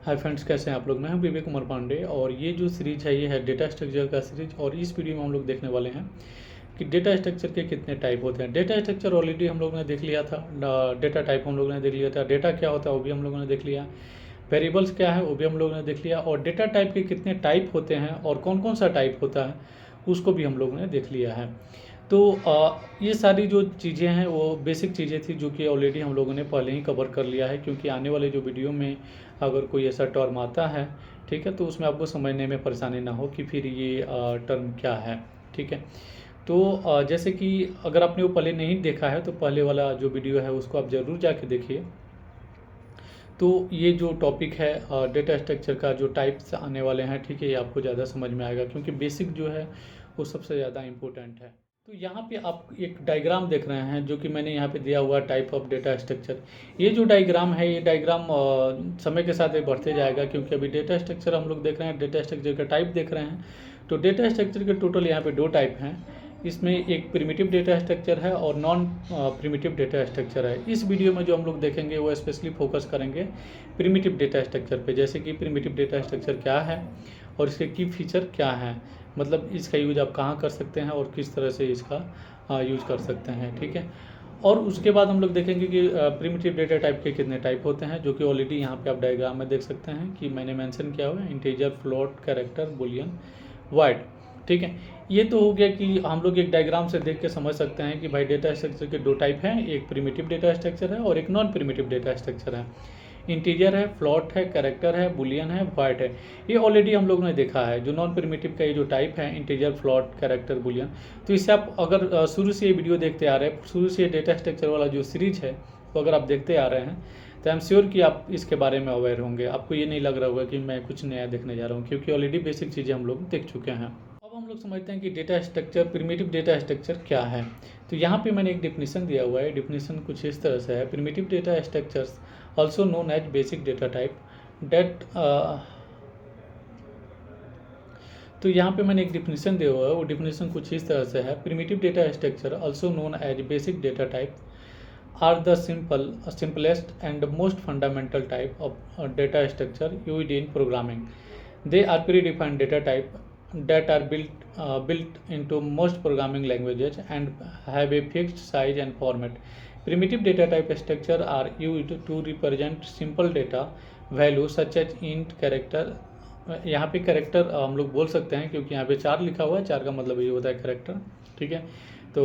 Hi friends, कैसे हैं आप लोग। मैं हूं विवेक कुमार पांडे और ये जो सीरीज है ये है डेटा स्ट्रक्चर का सीरीज। और इस वीडियो में हम लोग देखने वाले हैं कि डेटा स्ट्रक्चर के कितने टाइप होते हैं। डेटा स्ट्रक्चर ऑलरेडी हम लोगों ने देख लिया था, डेटा टाइप हम लोगों ने देख लिया था, डेटा क्या होता है वो भी हम लोगों ने देख लिया, वेरिएबल्स क्या है वो भी हम लोगों ने देख लिया, और डेटा टाइप के कितने टाइप होते हैं और कौन कौन सा टाइप होता है उसको भी हम लोगों ने देख लिया है। तो ये सारी जो चीज़ें हैं वो बेसिक चीज़ें थी जो कि ऑलरेडी हम लोगों ने पहले ही कवर कर लिया है, क्योंकि आने वाले जो वीडियो में अगर कोई ऐसा टर्म आता है, ठीक है, तो उसमें आपको समझने में परेशानी ना हो कि फिर ये टर्म क्या है। ठीक है, तो जैसे कि अगर आपने वो पहले नहीं देखा है तो पहले वाला जो वीडियो है उसको आप ज़रूर जाके देखिए। तो ये जो टॉपिक है डेटा स्ट्रक्चर का जो टाइप्स आने वाले हैं, ठीक है, ये आपको ज़्यादा समझ में आएगा, क्योंकि बेसिक जो है वो सबसे ज़्यादा इम्पोर्टेंट है। तो यहाँ पे आप एक डायग्राम देख रहे हैं जो कि मैंने यहाँ पे दिया हुआ टाइप ऑफ डेटा स्ट्रक्चर। ये जो डायग्राम है ये डायग्राम समय के साथ ये बढ़ते जाएगा, क्योंकि अभी डेटा स्ट्रक्चर हम लोग देख रहे हैं, डेटा स्ट्रक्चर का टाइप देख रहे हैं। तो डेटा स्ट्रक्चर के टोटल यहाँ पे 2 टाइप हैं। इसमें एक प्रिमिटिव डेटा स्ट्रक्चर है और नॉन प्रिमिटिव डेटा स्ट्रक्चर है। इस वीडियो में जो हम लोग देखेंगे वो स्पेशली फोकस करेंगे प्रिमिटिव डेटा स्ट्रक्चर पे, जैसे कि प्रिमिटिव डेटा स्ट्रक्चर क्या है और इसके की फीचर क्या है, मतलब इसका यूज आप कहाँ कर सकते हैं और किस तरह से इसका यूज कर सकते हैं। ठीक है, और उसके बाद हम लोग देखेंगे कि प्रिमिटिव डेटा टाइप के कितने टाइप होते हैं, जो कि ऑलरेडी यहाँ पे आप डायग्राम में देख सकते हैं कि मैंने मेंशन किया हुआ है, integer, float, character, Boolean, void. ठीक है, ये तो हो गया कि हम लोग एक डायग्राम से देख के समझ सकते हैं कि भाई डेटा स्ट्रक्चर के 2 टाइप हैं, एक प्रिमिटिव डेटा स्ट्रक्चर है और एक नॉन प्रिमिटिव डेटा स्ट्रक्चर है। इंटीजर है, फ्लोट है, कैरेक्टर है, बुलियन है, वॉइड है। ये ऑलरेडी हम लोगों ने देखा है। जो नॉन प्रिमिटिव का ये जो टाइप है, इंटीजर, फ्लोट, कैरेक्टर, बुलियन, तो इससे आप अगर शुरू से ये वीडियो देखते आ रहे हैं, शुरू से डेटा स्ट्रक्चर वाला जो सीरीज है तो अगर आप देखते आ रहे हैं तो आई एम श्योर कि आप इसके बारे में अवेयर होंगे। आपको ये नहीं लग रहा होगा कि मैं कुछ नया देखने जा रहा हूँ, क्योंकि ऑलरेडी बेसिक चीज़ें हम लोग देख चुके हैं। अब हम लोग समझते हैं कि data structure, primitive data structure क्या है। तो यहाँ पे मैंने एक डेफिनेशन दिया हुआ है। डेफिनेशन कुछ इस तरह से है: primitive data structures also known as basic data type that तो यहाँ पे मैंने एक डिफिनेशन दिया हुआ है। वो डिफिनेशन कुछ इस तरह से है: primitive data structure also known as basic data type are the simplest and most fundamental type of data structure used in programming. They are predefined data type that are built into most programming languages and have a fixed size and format. Primitive data type structure are used to represent simple data values such as int, character। यहाँ पे character हम लोग बोल सकते हैं, क्योंकि यहाँ पे 4 लिखा हुआ है। 4 का मतलब ये होता है कैरेक्टर। ठीक है, तो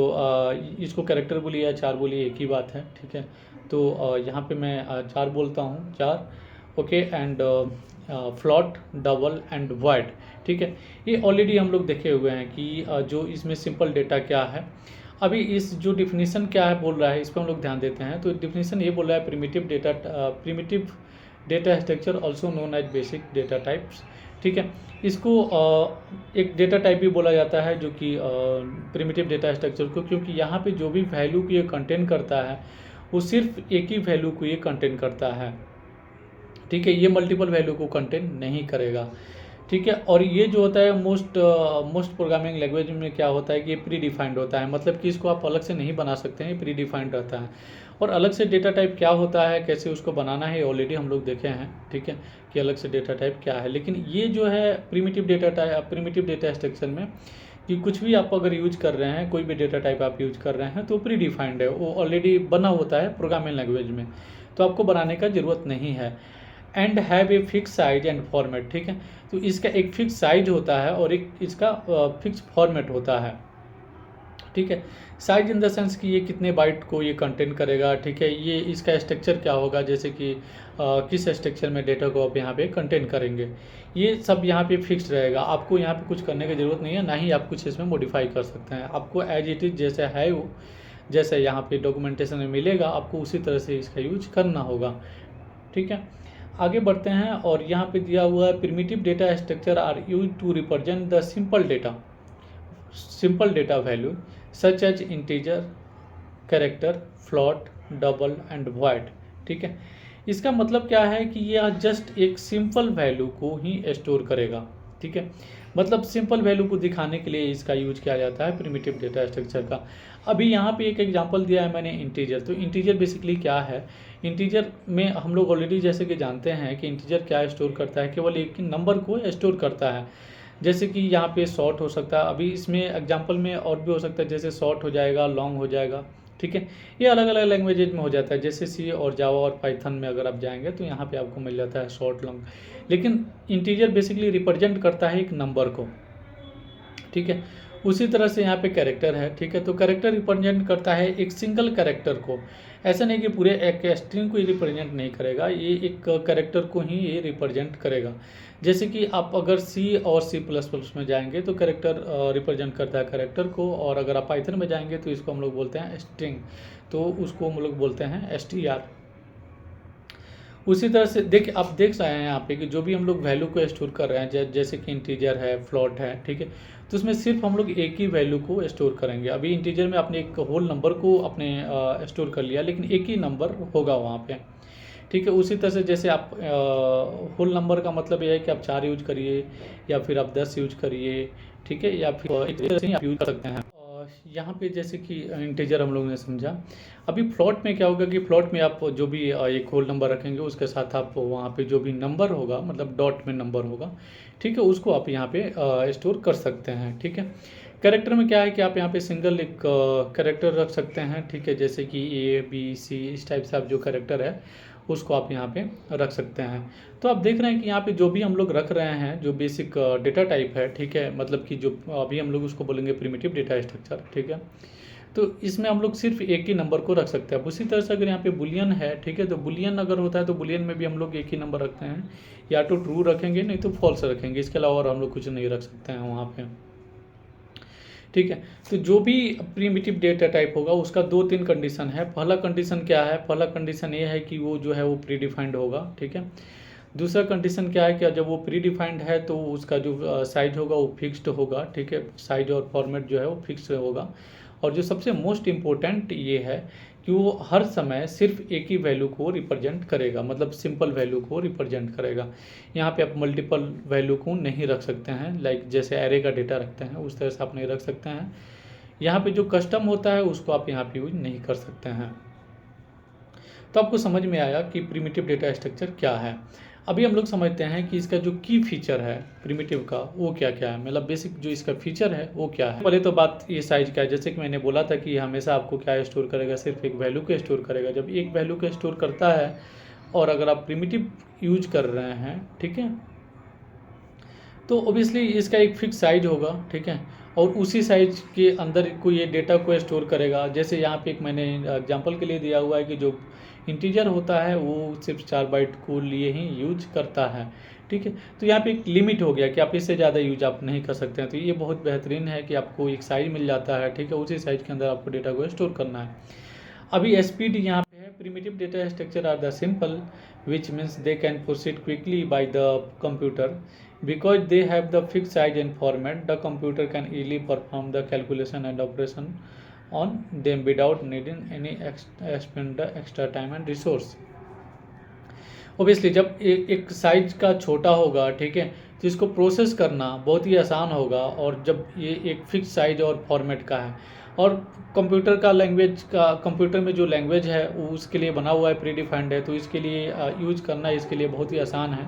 इसको कैरेक्टर बोलिए या 4 बोलिए, एक ही बात है। ठीक है, तो यहाँ पे मैं 4 बोलता हूँ, 4। Okay, and float, double and void. ठीक है, ये ऑलरेडी हम लोग देखे हुए हैं कि जो इसमें सिंपल डेटा क्या है। अभी इस जो डिफिनीशन क्या है बोल रहा है, इस पर हम लोग ध्यान देते हैं। तो डिफिनीशन ये बोल रहा है: primitive data structure also known as basic data types. ठीक है, इसको एक डेटा टाइप भी बोला जाता है, जो कि प्रिमिटिव डेटा स्ट्रक्चर को, क्योंकि यहाँ पे जो भी वैल्यू को ये कंटेन करता है वो सिर्फ एक ही वैल्यू को ये कंटेन करता है। ठीक है, ये मल्टीपल वैल्यू को कंटेन नहीं करेगा। ठीक है, और ये जो होता है मोस्ट प्रोग्रामिंग लैंग्वेज में क्या होता है कि ये प्री डिफाइंड होता है, मतलब कि इसको आप अलग से नहीं बना सकते हैं, प्री डिफाइंड रहता है। और अलग से डेटा टाइप क्या होता है, कैसे उसको बनाना है, ऑलरेडी हम लोग देखे हैं। ठीक है, कि अलग से डेटा टाइप क्या है। लेकिन ये जो है प्रिमिटिव डेटा स्ट्रक्चर में कि कुछ भी आप अगर यूज कर रहे हैं, कोई भी डेटा टाइप आप यूज कर रहे हैं तो प्री डिफाइंड है, वो ऑलरेडी बना होता है प्रोग्रामिंग लैंग्वेज में, तो आपको बनाने का ज़रूरत नहीं है। And have a fix size and format. ठीक है, तो इसका एक फिक्स साइज होता है और एक इसका फिक्स फॉर्मेट होता है। ठीक है, साइज इन द सेंस कि ये कितने बाइट को ये कंटेन करेगा। ठीक है, ये इसका स्ट्रक्चर क्या होगा, जैसे कि किस स्ट्रक्चर में डेटा को आप यहाँ पे कंटेन करेंगे, ये सब यहाँ पे फिक्स रहेगा। आपको यहाँ पे कुछ करने की ज़रूरत नहीं है, ना ही आप कुछ इसमें मॉडिफाई कर सकते हैं। आपको एज इट इज़ जैसे है वो, जैसे यहाँ पे डॉक्यूमेंटेशन में मिलेगा, आपको उसी तरह से इसका यूज करना होगा। ठीक है, आगे बढ़ते हैं और यहाँ पे दिया हुआ है: primitive data structure are use to represent the simple data value such as integer, character, float, double and void. ठीक है, इसका मतलब क्या है कि यह जस्ट एक सिंपल वैल्यू को ही स्टोर करेगा। ठीक है। मतलब सिंपल वैल्यू को दिखाने के लिए इसका यूज किया जाता है प्रिमिटिव डेटा स्ट्रक्चर का। अभी यहाँ पे एक एग्जांपल दिया है मैंने इंटीजर। तो इंटीजर बेसिकली क्या है? इंटीजर में हम लोग ऑलरेडी जैसे कि जानते हैं कि इंटीजर क्या स्टोर करता है, केवल एक नंबर को स्टोर करता है। जैसे कि यहाँ पे शॉर्ट हो सकता है, अभी इसमें एग्जांपल में और भी हो सकता है, जैसे शॉर्ट हो जाएगा, लॉन्ग हो जाएगा, ठीक है। ये अलग अलग लैंग्वेजेज में हो जाता है, जैसे सी और जावा और पाइथन में अगर आप जाएंगे तो यहाँ पे आपको मिल जाता है शॉर्ट, लॉन्ग। लेकिन इंटीजर बेसिकली रिप्रेजेंट करता है एक नंबर को, ठीक है। उसी तरह से यहाँ पे कैरेक्टर है, ठीक है। तो कैरेक्टर रिप्रेजेंट करता है एक सिंगल कैरेक्टर को। ऐसा नहीं कि पूरे एक स्ट्रिंग को ही रिप्रेजेंट नहीं करेगा, ये एक कैरेक्टर को ही ये रिप्रेजेंट करेगा। जैसे कि आप अगर सी और सी प्लस प्लस में जाएंगे तो कैरेक्टर रिप्रेजेंट करता है कैरेक्टर को, और अगर आप पाइथन में जाएंगे तो इसको हम लोग बोलते हैं स्ट्रिंग, तो उसको हम लोग बोलते हैं str। उसी तरह से आप देख रहे हैं यहाँ पे कि जो भी हम लोग वैल्यू को स्टोर कर रहे हैं, जैसे कि इंटीजर है, फ्लोट है, ठीक है। तो उसमें सिर्फ हम लोग एक ही वैल्यू को स्टोर करेंगे। अभी इंटीजर में आपने एक होल नंबर को अपने स्टोर कर लिया, लेकिन एक ही नंबर होगा वहाँ पे, ठीक है। उसी तरह से जैसे आप होल नंबर का मतलब ये है कि आप 4 यूज करिए या फिर आप 10 यूज करिए, ठीक है, या फिर एक तरह से ही आप यूज कर सकते हैं। यहाँ पे जैसे कि इंटीजर हम लोग ने समझा। अभी फ्लॉट में क्या होगा कि फ्लॉट में आप जो भी एक होल नंबर रखेंगे उसके साथ आप वहाँ पे जो भी नंबर होगा, मतलब डॉट में नंबर होगा, ठीक है, उसको आप यहाँ पे स्टोर कर सकते हैं, ठीक है। कैरेक्टर में क्या है कि आप यहाँ पे सिंगल एक कैरेक्टर रख सकते हैं, ठीक है, जैसे कि A B C इस टाइप से आप जो कैरेक्टर है उसको आप यहाँ पे रख सकते हैं। तो आप देख रहे हैं कि यहाँ पे जो भी हम लोग रख रहे हैं, जो बेसिक डेटा टाइप है, ठीक है, मतलब कि जो अभी हम लोग उसको बोलेंगे प्रिमिटिव डेटा स्ट्रक्चर, ठीक है। तो इसमें हम लोग सिर्फ एक ही नंबर को रख सकते हैं। उसी तरह से अगर यहाँ पे बुलियन है, ठीक है, तो बुलियन अगर होता है तो बुलियन में भी हम लोग एक ही नंबर रखते हैं, या तो ट्रू रखेंगे नहीं तो फॉल्स रखेंगे, इसके अलावा और हम लोग कुछ नहीं रख सकते हैं वहाँ पे, ठीक है। तो जो भी प्रिमिटिव डेटा टाइप होगा उसका 2-3 कंडीशन है। पहला कंडीशन क्या है? पहला कंडीशन ये है कि वो जो है वो प्री डिफाइंड होगा, ठीक है। दूसरा कंडीशन क्या है कि जब वो प्री डिफाइंड है तो उसका जो साइज होगा वो फिक्स्ड होगा, ठीक है, साइज और फॉर्मेट जो है वो फिक्स होगा। और जो सबसे मोस्ट इम्पोर्टेंट ये है कि वो हर समय सिर्फ एक ही वैल्यू को रिप्रेजेंट करेगा, मतलब सिंपल वैल्यू को रिप्रेजेंट करेगा। यहाँ पे आप मल्टीपल वैल्यू को नहीं रख सकते हैं, लाइक जैसे एरे का डेटा रखते हैं उस तरह से आप नहीं रख सकते हैं। यहाँ पे जो कस्टम होता है उसको आप यहाँ पे यूज नहीं कर सकते हैं। तो आपको समझ में आया कि प्रिमिटिव डेटा स्ट्रक्चर क्या है। अभी हम लोग समझते हैं कि इसका जो की फीचर है प्रिमिटिव का वो क्या क्या है, मतलब बेसिक जो इसका फीचर है वो क्या है। पहले तो बात ये साइज का है, जैसे कि मैंने बोला था कि हमेशा आपको क्या स्टोर करेगा, सिर्फ एक वैल्यू को स्टोर करेगा। जब एक वैल्यू को स्टोर करता है और अगर आप प्रिमिटिव यूज कर रहे हैं, ठीक है, तो ओबियसली इसका एक फिक्स साइज होगा, ठीक है, और उसी साइज के अंदर को ये डेटा को स्टोर करेगा। जैसे यहाँ पे एक मैंने एग्जांपल के लिए दिया हुआ है कि जो इंटीजर होता है वो सिर्फ 4 बाइट को लिए ही यूज करता है, ठीक है। तो यहाँ पे एक लिमिट हो गया कि आप इससे ज़्यादा यूज आप नहीं कर सकते हैं। तो ये बहुत बेहतरीन है कि आपको एक साइज मिल जाता है, ठीक है, उसी साइज के अंदर आपको डेटा को स्टोर करना है। अभी स्पीड यहाँ पे है, primitive data structure are the simple which means they can proceed quickly by the computer because they have the fixed size and format. The computer can easily perform the calculation and operation on them without needing any expend extra time and resource. Obviously जब एक size का छोटा होगा, ठीक है, तो इसको process करना बहुत ही आसान होगा। और जब ये एक फिक्स साइज और फॉर्मेट का है और कंप्यूटर का लैंग्वेज का, कंप्यूटर में जो लैंग्वेज है वो उसके लिए बना हुआ है, प्री डिफाइंड है, तो इसके लिए यूज करना इसके लिए बहुत ही आसान है।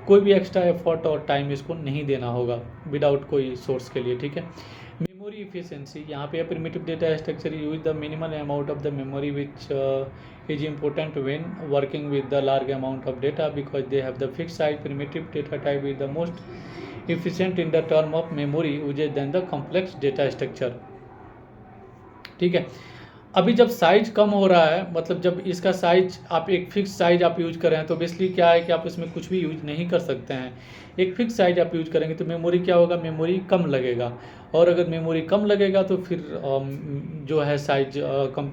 कोई भी एक्स्ट्रा एफर्ट और टाइम इसको नहीं देना होगा विदाउट कोई सोर्स के लिए, ठीक है। मेमोरी इफिशिएंसी यहाँ पे primitive data structure use the minimal amount of the memory which is important when working with the large amount of data because they have the fixed size. Primitive data type is the most efficient in the term of memory usage than the complex data structure, ठीक है। अभी जब size कम हो रहा है, मतलब जब इसका साइज आप एक फिक्स साइज आप यूज कर रहे हैं, तो बेसिकली क्या है कि आप इसमें कुछ भी यूज नहीं कर सकते हैं। एक फिक्स साइज आप यूज करेंगे तो मेमोरी क्या होगा, मेमोरी कम लगेगा। और अगर मेमोरी कम लगेगा तो फिर जो है साइज कम,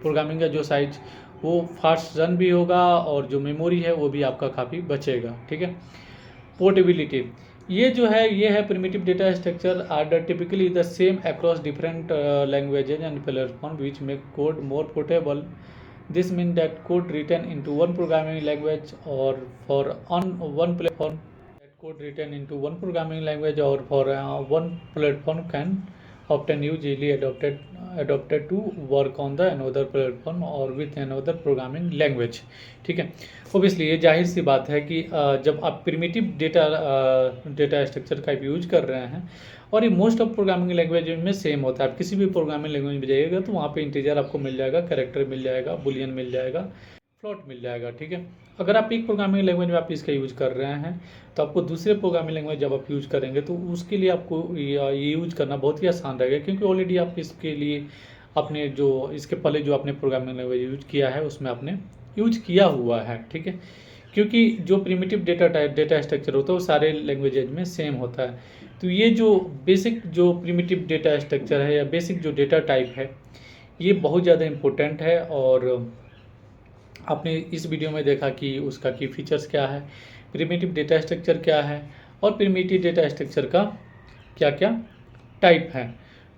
प्रोग्रामिंग का जो साइज वो फास्ट रन भी होगा और जो मेमोरी है वो भी आपका काफ़ी बचेगा, ठीक है। पोर्टेबिलिटी ये जो है ये है primitive data structure are typically the same across different languages and platform which make code more portable. This mean that code written into one programming language और for on one platform that code written into one programming language or for one platform can often usually adopted to work on the another platform or with another programming language। ठीक है, obviously ये जाहिर सी बात है कि जब आप primitive data structure का यूज कर रहे हैं और ये मोस्ट ऑफ प्रोग्रामिंग लैंग्वेज में सेम होता है। आप किसी भी प्रोग्रामिंग लैंग्वेज में जाइएगा तो वहाँ पे इंटीजर आपको मिल जाएगा, कैरेक्टर मिल जाएगा, बुलियन मिल जाएगा, फ्लोट मिल जाएगा। ठीक है, अगर आप एक प्रोग्रामिंग लैंग्वेज में आप इसका यूज कर रहे हैं तो आपको दूसरे प्रोग्रामिंग लैंग्वेज जब आप यूज करेंगे तो उसके लिए आपको ये यूज करना बहुत ही आसान रहेगा, क्योंकि ऑलरेडी आप इसके लिए अपने जो इसके पहले जो आपने प्रोग्रामिंग लैंग्वेज यूज किया है उसमें आपने यूज किया हुआ है। ठीक है, क्योंकि जो प्रिमिटिव डेटा स्ट्रक्चर होता है वो सारे लैंग्वेजेज में सेम होता है। तो ये जो बेसिक जो प्रिमिटिव डेटा स्ट्रक्चर है या बेसिक जो डेटा टाइप है ये बहुत ज़्यादा इम्पोर्टेंट है। और आपने इस वीडियो में देखा कि उसका की फीचर्स क्या है, प्रिमिटिव डेटा स्ट्रक्चर क्या है और प्रिमिटिव डेटा स्ट्रक्चर का क्या क्या टाइप है।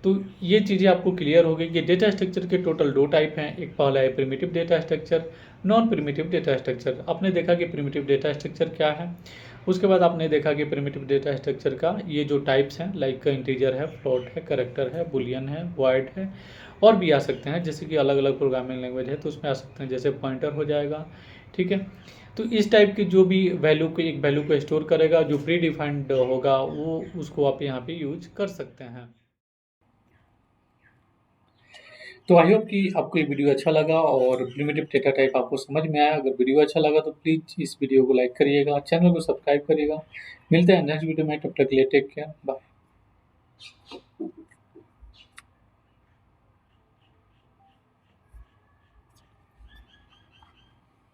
तो ये चीज़ें आपको क्लियर हो गई कि डेटा स्ट्रक्चर के टोटल 2 टाइप हैं। एक पहला है primitive data structure, non primitive data structure. आपने देखा कि प्रिमिटिव डेटा स्ट्रक्चर क्या है, उसके बाद आपने देखा कि प्रिमिटिव डेटा स्ट्रक्चर का ये जो टाइप्स हैं लाइक इंटीजर है, फ्लोट है, कैरेक्टर है, बुलियन है, वॉइड है, और भी आ सकते हैं जैसे कि अलग अलग प्रोग्रामिंग लैंग्वेज है तो उसमें आ सकते हैं, जैसे पॉइंटर हो जाएगा। ठीक है, तो इस टाइप की जो भी वैल्यू को एक वैल्यू को स्टोर करेगा जो प्री डिफाइंड होगा वो उसको आप यहाँ पे यूज कर सकते हैं। तो आई होप कि आपको ये वीडियो अच्छा लगा और प्रिमिटिव डेटा टाइप आपको समझ में आया। अगर वीडियो अच्छा लगा तो प्लीज़ इस वीडियो को लाइक करिएगा, चैनल को सब्सक्राइब करिएगा। मिलते हैं नेक्स्ट वीडियो में, तब तक के लिए टेक केयर, बाय।